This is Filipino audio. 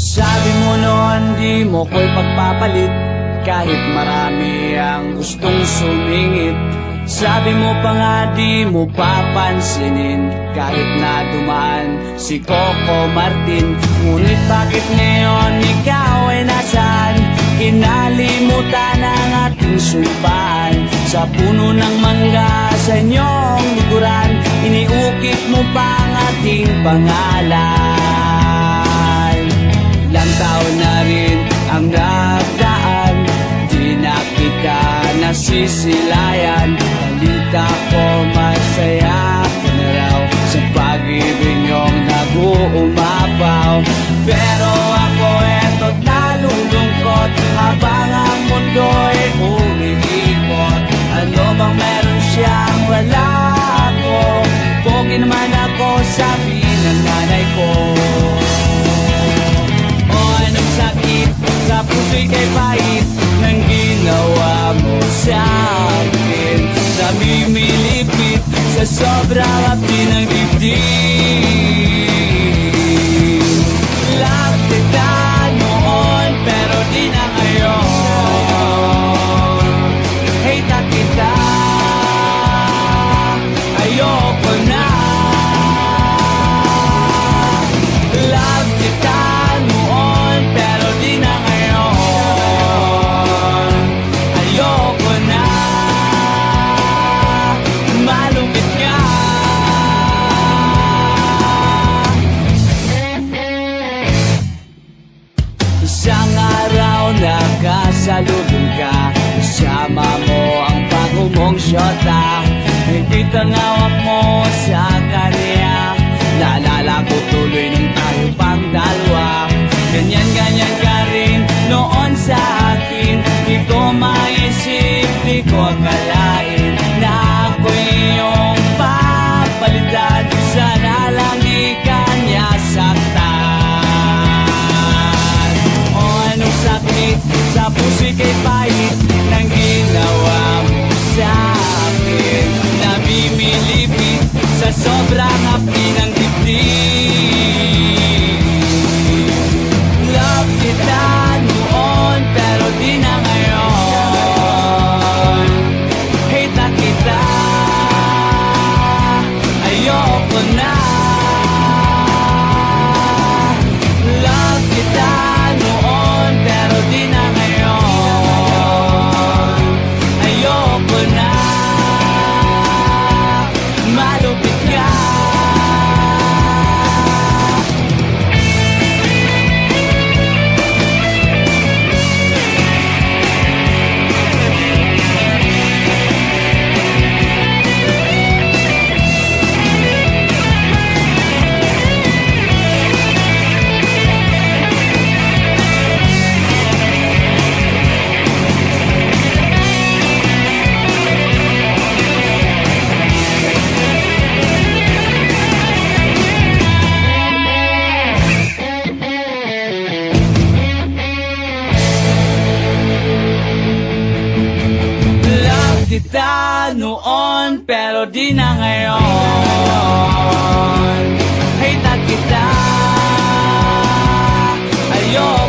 Sabi mo noon di mo ko'y pagpapalit, kahit marami ang gustong sumingit. Sabi mo pa nga di mo papansinin, kahit na dumaan si Coco Martin. Ngunit bakit ngayon ikaw ay nasaan? Kinalimutan ang ating sumpaan. Sa puno ng mangga sa inyong likuran, iniukit mo pa ang ating pangalan. Ilang taon na rin ang nagdaan, di na kita nasisilayan. Balita ko masaya ka na raw sa pag-ibig niyong nag-uumapaw. Pero ako eto't nalulungkot habang ang mundo'y umiikot. Ano bang meron siyang wala ako? Pogi naman ako, sabi ng nanay ko. O anong sakit sa puso'y kay pahit ng ginawa mo sa akin? Namimilipit sa sobrang hapdi ng dibdib. Love kita noon pero di na ngayon. Hate na kita, ayoko na. Love kita noon pero di na ngayon. Ayoko na. Malungkit ka. Isang araw nakasalubong ka, kasama mo ang bago mong syota. Nakikita ang hawak mo sa kanya, naalala ko tuloy nung tayo pang dalawa. Ganyan-ganyan ka rin noon sa akin, di ko maisip, di ko akalain na ako'y iyong papalitan. Sana lang di kanya saktan. O anong sakit sa puso'y kay pahit ng ginawa mo sa akin? Namimilipit sa sobrang hapdi ng dibdib. Love kita noon pero di na ngayon. Hate na kita, ayoko na. Love kita noon pero di na ngayon. Ayoko na. Malupit ka. Kita noon pero di na ngayon. Hate na kita, ayoko